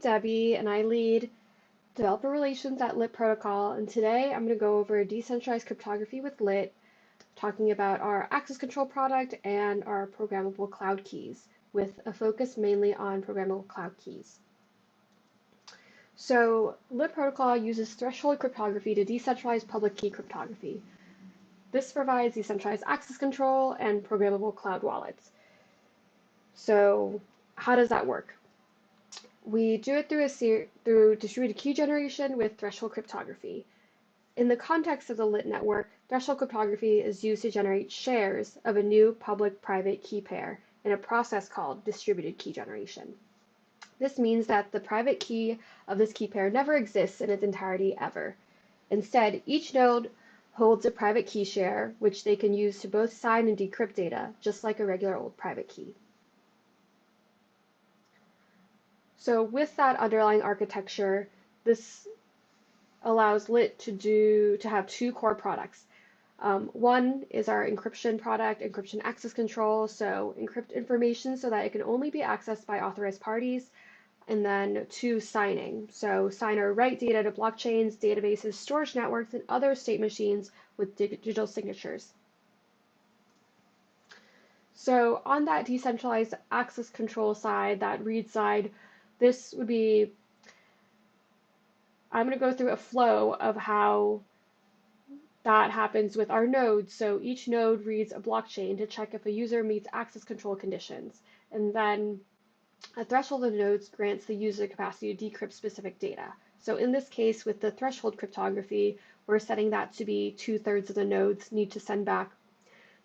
Debbie, and I lead developer relations at Lit Protocol. And today I'm going to go over decentralized cryptography with Lit, talking about our access control product and our programmable cloud keys, with a focus mainly on programmable cloud keys. So Lit Protocol uses threshold cryptography to decentralize public key cryptography. This provides decentralized access control and programmable cloud wallets. So how does that work? We do it through distributed key generation with threshold cryptography. In the context of the Lit network, threshold cryptography is used to generate shares of a new public-private key pair in a process called distributed key generation. This means that the private key of this key pair never exists in its entirety ever. Instead, each node holds a private key share, which they can use to both sign and decrypt data, just like a regular old private key. So with that underlying architecture, this allows Lit to have two core products. One is our encryption product, encryption access control, so encrypt information so that it can only be accessed by authorized parties. And then two, signing. So sign or write data to blockchains, databases, storage networks, and other state machines with digital signatures. So on that decentralized access control side, that read side, this would be, I'm going to go through a flow of how that happens with our nodes. So each node reads a blockchain to check if a user meets access control conditions. And then a threshold of nodes grants the user capacity to decrypt specific data. So in this case, with the threshold cryptography, we're setting that to be 2/3 of the nodes need to send back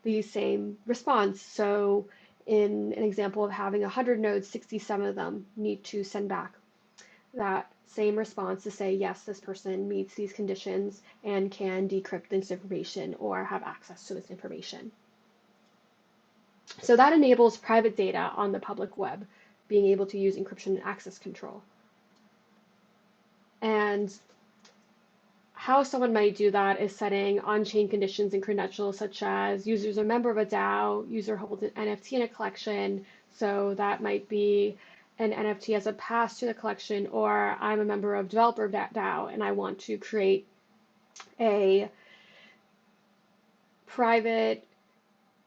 the same response. So in an example of having 100 nodes, 67 of them need to send back that same response to say, yes, this person meets these conditions and can decrypt this information or have access to this information. So that enables private data on the public web, being able to use encryption and access control. And how someone might do that is setting on-chain conditions and credentials, such as users are a member of a DAO, user holds an NFT in a collection, so that might be an NFT as a pass to the collection, or I'm a member of developer of that DAO and I want to create a private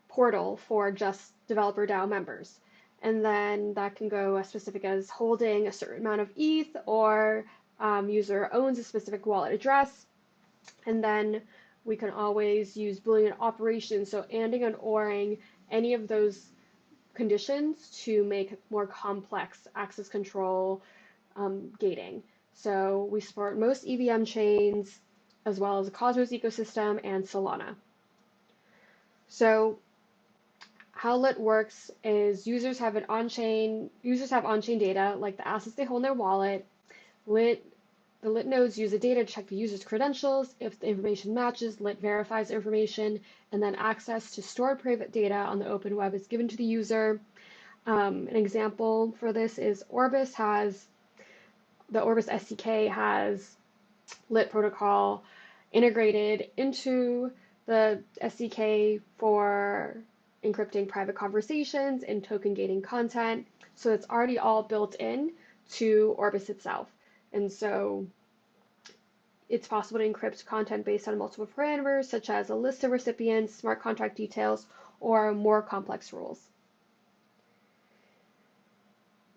portal for just developer DAO members. And then that can go as specific as holding a certain amount of ETH, or user owns a specific wallet address. And then we can always use Boolean operations, so anding and oring any of those conditions to make more complex access control gating. So we support most EVM chains, as well as the Cosmos ecosystem and Solana. So how Lit works is users have on-chain data, like the assets they hold in their wallet. The Lit nodes use the data to check the user's credentials. If the information matches, Lit verifies the information, and then access to stored private data on the open web is given to the user. An example for this is Orbis SDK has Lit protocol integrated into the SDK for encrypting private conversations and token gating content. So it's already all built in to Orbis itself. And so it's possible to encrypt content based on multiple parameters, such as a list of recipients, smart contract details, or more complex rules.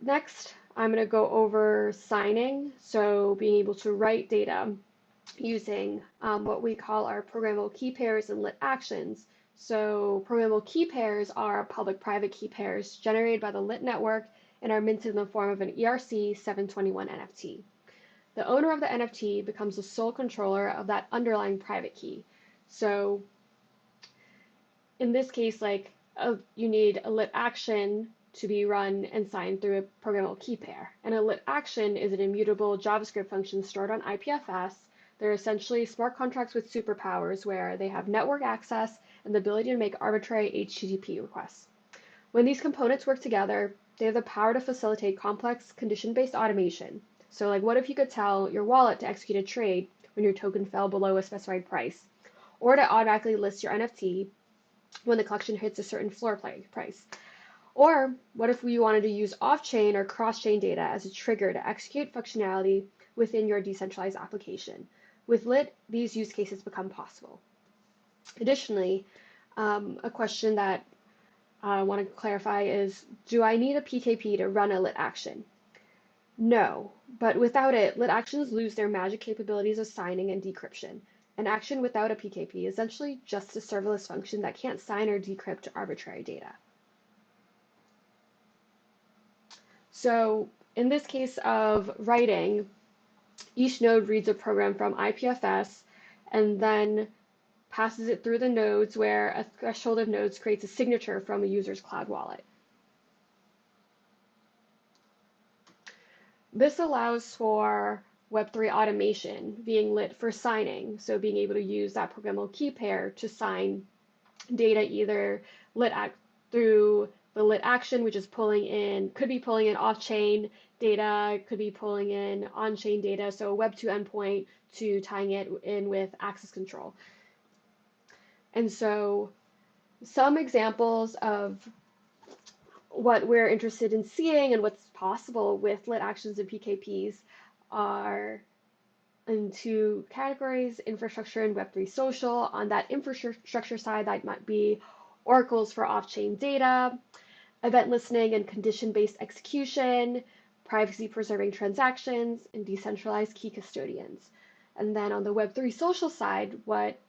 Next, I'm going to go over signing, so being able to write data using what we call our programmable key pairs and Lit actions. So programmable key pairs are public-private key pairs generated by the Lit network and are minted in the form of an ERC 721 NFT. The owner of the NFT becomes the sole controller of that underlying private key. So in this case, you need a Lit action to be run and signed through a programmable key pair. And a Lit action is an immutable JavaScript function stored on IPFS. They're essentially smart contracts with superpowers where they have network access and the ability to make arbitrary HTTP requests. When these components work together, they have the power to facilitate complex condition-based automation. So what if you could tell your wallet to execute a trade when your token fell below a specified price, or to automatically list your NFT when the collection hits a certain floor price, Or what if we wanted to use off-chain or cross-chain data as a trigger to execute functionality within your decentralized application? With Lit, these use cases become possible. Additionally, a question that I want to clarify is, do I need a PKP to run a Lit action? No, but without it, Lit actions lose their magic capabilities of signing and decryption. An action without a PKP is essentially just a serverless function that can't sign or decrypt arbitrary data. So in this case of writing, each node reads a program from IPFS and then passes it through the nodes where a threshold of nodes creates a signature from a user's cloud wallet. This allows for Web3 automation being lit for signing, so being able to use that programmable key pair to sign data either through the lit action, which is could be pulling in off-chain data, could be pulling in on-chain data, so a Web2 endpoint to tying it in with access control. And so some examples of what we're interested in seeing and what's possible with lit actions and PKPs are in two categories: infrastructure and Web3 social. On that infrastructure side, that might be oracles for off-chain data, event listening and condition-based execution, privacy-preserving transactions, and decentralized key custodians. And then on the Web3 social side, what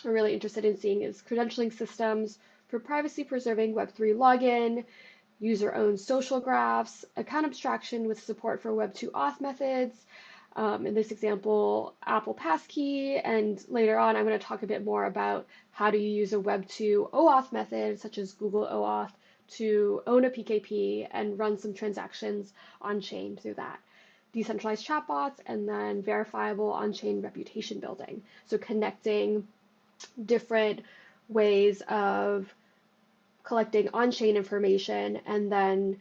we're really interested in seeing is credentialing systems for privacy-preserving Web3 login, user-owned social graphs, account abstraction with support for Web2 auth methods, in this example, Apple Passkey, and later on I'm going to talk a bit more about how do you use a Web2 OAuth method, such as Google OAuth, to own a PKP and run some transactions on-chain through that. Decentralized chatbots, and then verifiable on-chain reputation building. So connecting different ways of collecting on-chain information and then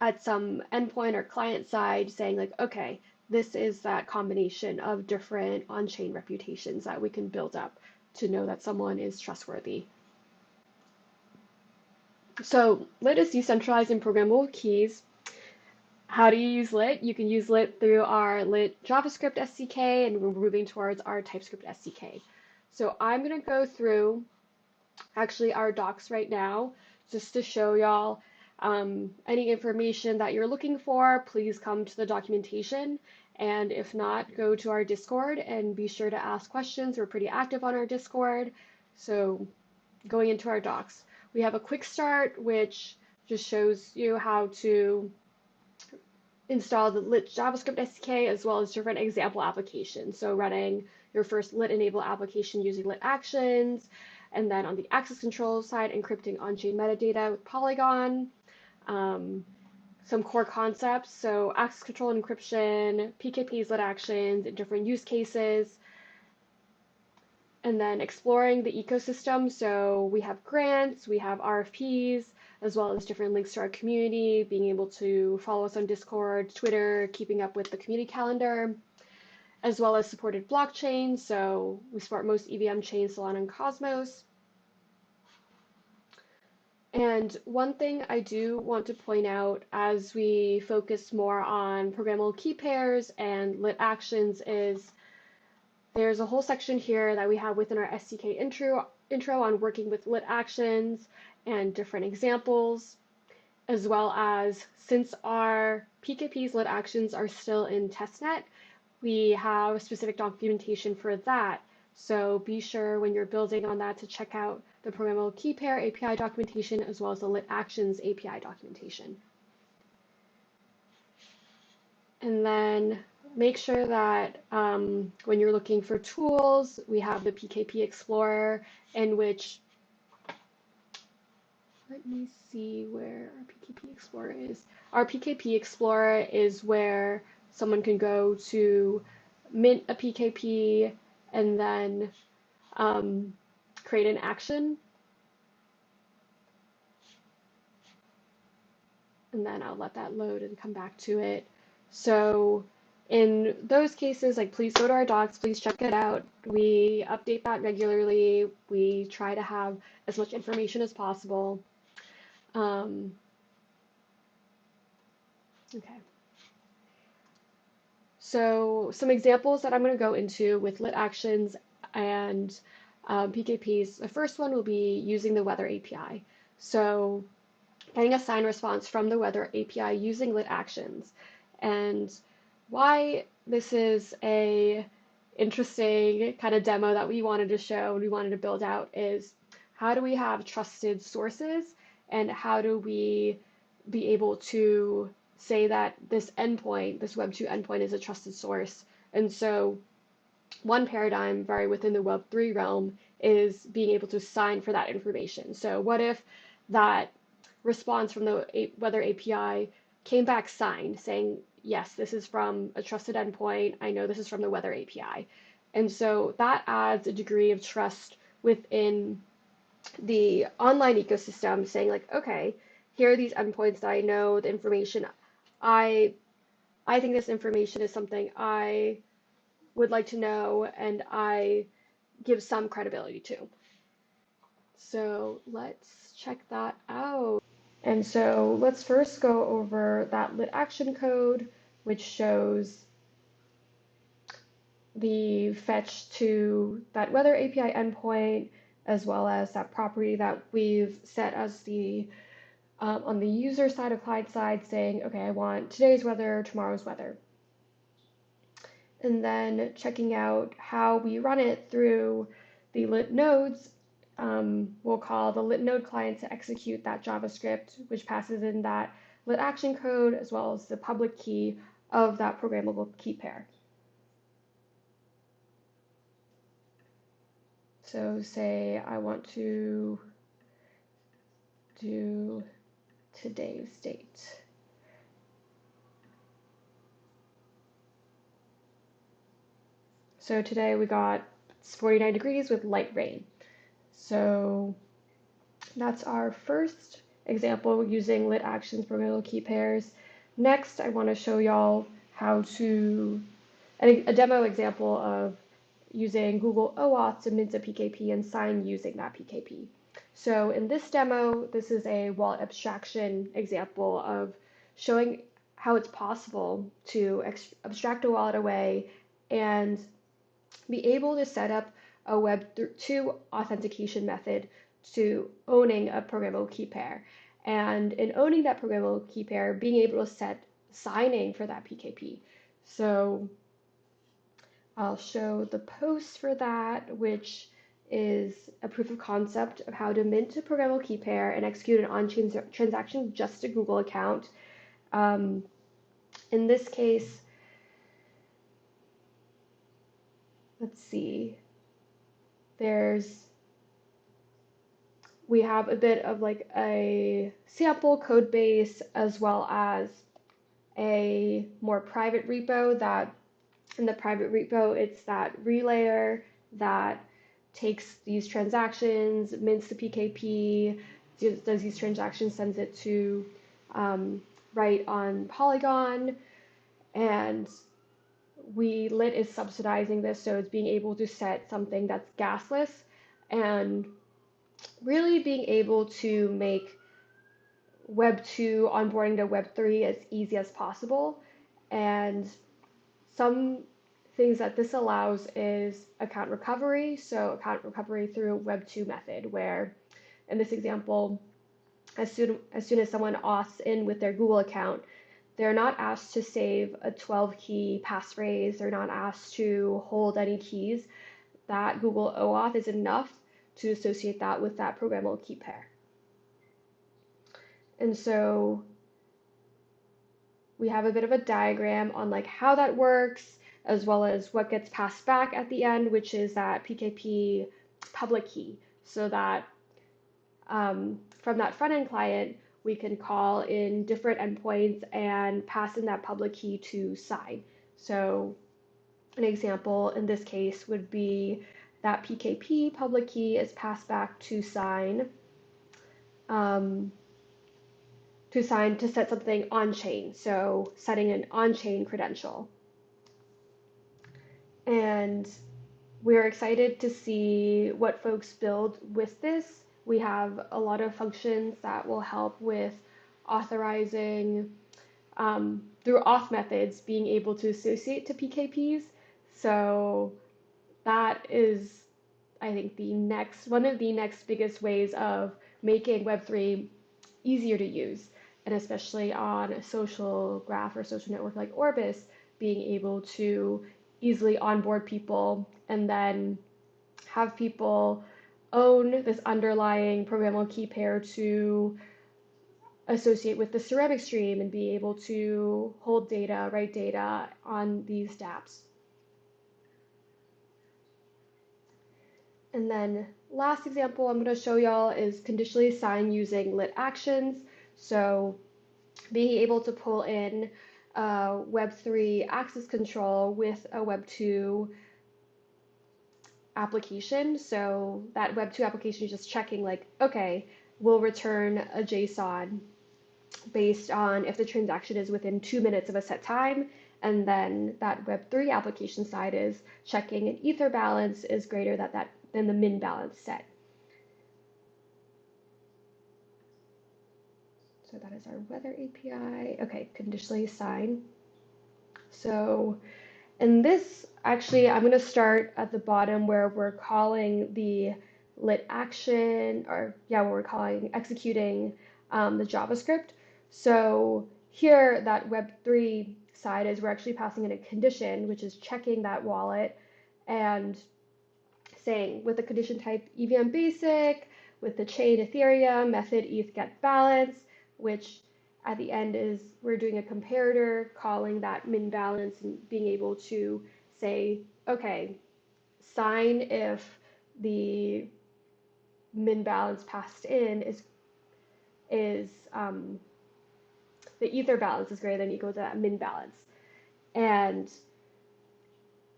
at some endpoint or client side saying like, okay, this is that combination of different on-chain reputations that we can build up to know that someone is trustworthy. So Lit is decentralized and programmable keys. How do you use Lit? You can use Lit through our Lit JavaScript SDK, and we're moving towards our TypeScript SDK. So I'm going to go through actually our docs right now just to show y'all any information that you're looking for. Please come to the documentation, and if not, go to our Discord and be sure to ask questions. We're pretty active on our Discord. So going into our docs, we have a quick start, which just shows you how to install the Lit JavaScript SDK as well as different example applications. So running your first Lit enable application using Lit actions, and then on the access control side, encrypting on-chain metadata with Polygon. Some core concepts, so access control and encryption, PKPs, Lit actions, and different use cases. And then exploring the ecosystem, so we have grants, we have RFPs, as well as different links to our community, being able to follow us on Discord, Twitter, keeping up with the community calendar, as well as supported blockchains, so we support most EVM chains, Solana and Cosmos. And one thing I do want to point out as we focus more on programmable key pairs and Lit actions is there's a whole section here that we have within our SDK intro on working with Lit actions and different examples, as well as since our PKPs Lit actions are still in testnet, we have specific documentation for that. So be sure when you're building on that to check out the programmable key pair API documentation as well as the Lit actions API documentation. And then make sure that when you're looking for tools, we have the PKP Explorer, in which, let me see where our PKP Explorer is. Our PKP Explorer is where someone can go to mint a PKP and then create an action. And then I'll let that load and come back to it. So in those cases, like please go to our docs, please check it out. We update that regularly. We try to have as much information as possible. Okay. So some examples that I'm going to go into with lit actions and PKPs. The first one will be using the weather API. So getting a sign response from the weather API using lit actions. And why this is a interesting kind of demo that we wanted to show and we wanted to build out is how do we have trusted sources and how do we be able to say that this endpoint, this Web2 endpoint is a trusted source. And so one paradigm very within the Web3 realm is being able to sign for that information. So what if that response from the weather API came back signed saying, yes, this is from a trusted endpoint. I know this is from the weather API. And so that adds a degree of trust within the online ecosystem saying like, okay, here are these endpoints that I know the information. I I think this information is something I would like to know and I give some credibility to. So let's check that out. And so let's first go over that lit action code, which shows the fetch to that weather API endpoint, as well as that property that we've set as the on the user side of client side saying, okay, I want today's weather, tomorrow's weather. And then checking out how we run it through the lit nodes. We'll call the lit node client to execute that JavaScript, which passes in that lit action code, as well as the public key of that programmable key pair. So say I want to do today's date. So today we got 49 degrees with light rain. So that's our first example using lit actions programmable key pairs. Next, I want to show y'all how to, a demo example of using Google OAuth to mint a PKP and sign using that PKP. So in this demo, this is a wallet abstraction example of showing how it's possible to abstract a wallet away and be able to set up a Web2 authentication method to owning a programmable key pair. And in owning that programmable key pair, being able to set signing for that PKP. So I'll show the post for that, which is a proof of concept of how to mint a programmable key pair and execute an on-chain transaction just a Google account. In this case, let's see, we have a bit of like a sample code base as well as a more private repo that in the private repo, it's that relayer that takes these transactions, mints the PKP, does these transactions, sends it to write on Polygon, and Lit is subsidizing this, so it's being able to set something that's gasless and really being able to make Web2 onboarding to Web3 as easy as possible. And some things that this allows is account recovery. So account recovery through a Web2 method, where in this example, as soon as someone auths in with their Google account, they're not asked to save a 12-key passphrase. They're not asked to hold any keys. That Google OAuth is enough to associate that with that programmable key pair. And so we have a bit of a diagram on like how that works, as well as what gets passed back at the end, which is that PKP public key. So that from that front-end client, we can call in different endpoints and pass in that public key to sign. So an example in this case would be that PKP public key is passed back to sign, to set something on-chain, so setting an on-chain credential. And we're excited to see what folks build with this. We have a lot of functions that will help with authorizing through auth methods being able to associate to PKPs. So that is, I think, one of the next biggest ways of making Web3 easier to use, and especially on a social graph or social network like Orbis, being able to easily onboard people and then have people own this underlying programmable key pair to associate with the ceramic stream and be able to hold data, write data on these dApps. And then last example I'm going to show y'all is conditionally assign using Lit Actions. So being able to pull in Web3 access control with a Web2 application. So that Web2 application is just checking like, okay, we'll return a JSON based on if the transaction is within 2 minutes of a set time. And then that Web3 application side is checking an ether balance is greater than the min balance set. So that is our weather API. Okay, conditionally assign. So in this, actually, I'm going to start at the bottom where we're calling the lit action, or yeah, where we're calling executing the JavaScript. So here, that Web3 side is we're actually passing in a condition, which is checking that wallet and saying with the condition type EVM basic, with the chain Ethereum, method ETH get balance, which at the end is we're doing a comparator, calling that min balance and being able to say, okay, sign if the min balance passed in is the ether balance is greater than or equal to that min balance. And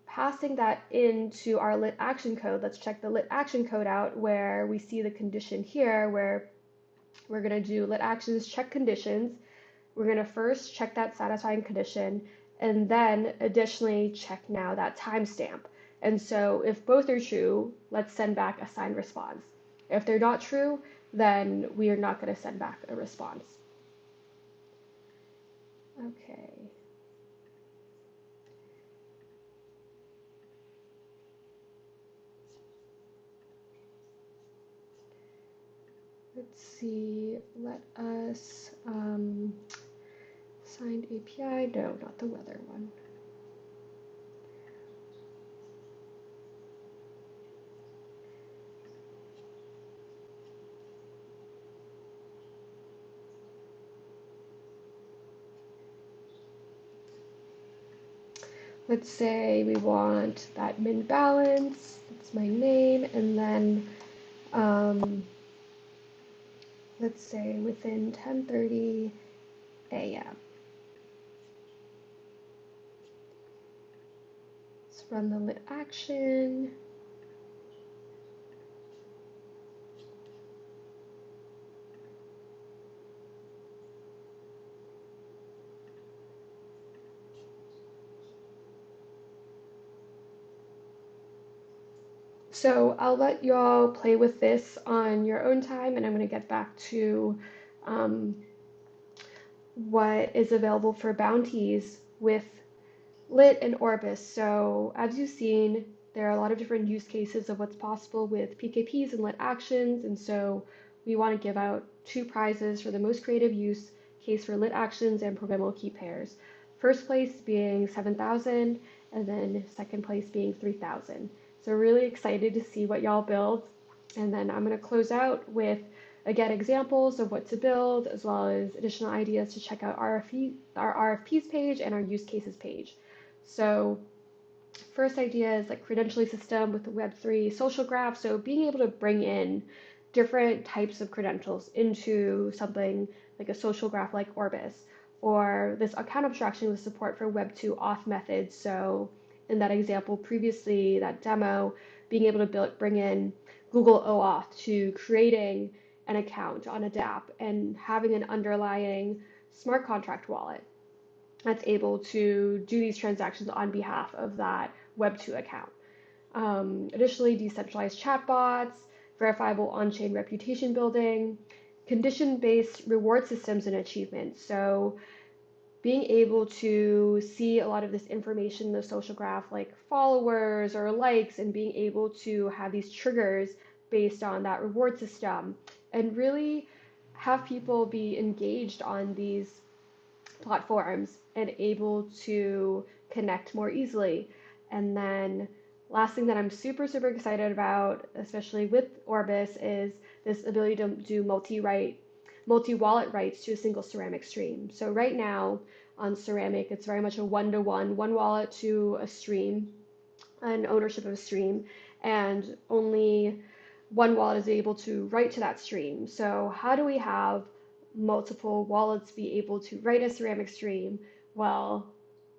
passing that into our lit action code, let's check the lit action code out where we see the condition here where we're going to do lit actions check conditions. We're going to first check that satisfying condition and then additionally check now that timestamp. And so if both are true, let's send back a signed response. If they're not true, then we are not going to send back a response. Okay. Let's see, let us, signed API, no, not the weather one. Let's say we want that min balance, that's my name, and then let's say within 10:30 a.m. Let's run the lit action. So I'll let y'all play with this on your own time, and I'm going to get back to what is available for bounties with Lit and Orbis. So as you've seen, there are a lot of different use cases of what's possible with PKPs and Lit Actions, and so we want to give out 2 prizes for the most creative use case for Lit Actions and programmable key pairs. First place being 7,000, and then second place being 3,000. So really excited to see what y'all build. And then I'm going to close out with, again, examples of what to build, as well as additional ideas to check out our RFPs page and our use cases page. So first idea is like credentialing system with the Web3 social graph. So being able to bring in different types of credentials into something like a social graph like Orbis, or this account abstraction with support for Web2 auth methods. So in that example previously, that demo, being able to bring in Google OAuth to creating an account on a dApp and having an underlying smart contract wallet that's able to do these transactions on behalf of that Web2 account. Additionally, decentralized chatbots, verifiable on-chain reputation building, condition-based reward systems and achievements. So being able to see a lot of this information in the social graph, like followers or likes, and being able to have these triggers based on that reward system, and really have people be engaged on these platforms and able to connect more easily. And then last thing that I'm super, super excited about, especially with Orbis, is this ability to do multi-wallet writes to a single ceramic stream. So right now on ceramic, it's very much a one-to-one, one wallet to a stream, an ownership of a stream, and only one wallet is able to write to that stream. So how do we have multiple wallets be able to write a ceramic stream? Well,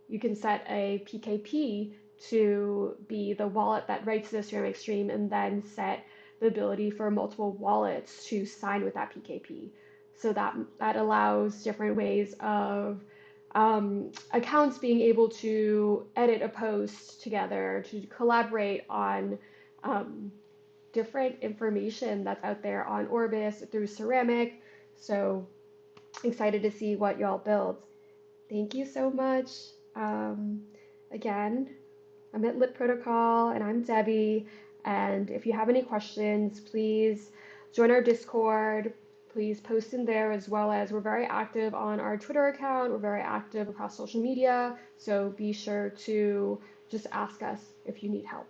you can set a PKP to be the wallet that writes the ceramic stream, and then set the ability for multiple wallets to sign with that PKP. So that allows different ways of accounts being able to edit a post together, to collaborate on different information that's out there on Orbis through ceramic. So excited to see what y'all build. Thank you so much. Again, I'm at Lit Protocol and I'm Debbie. And if you have any questions, please join our Discord. Please post in there, as well as we're very active on our Twitter account. We're very active across social media. So be sure to just ask us if you need help.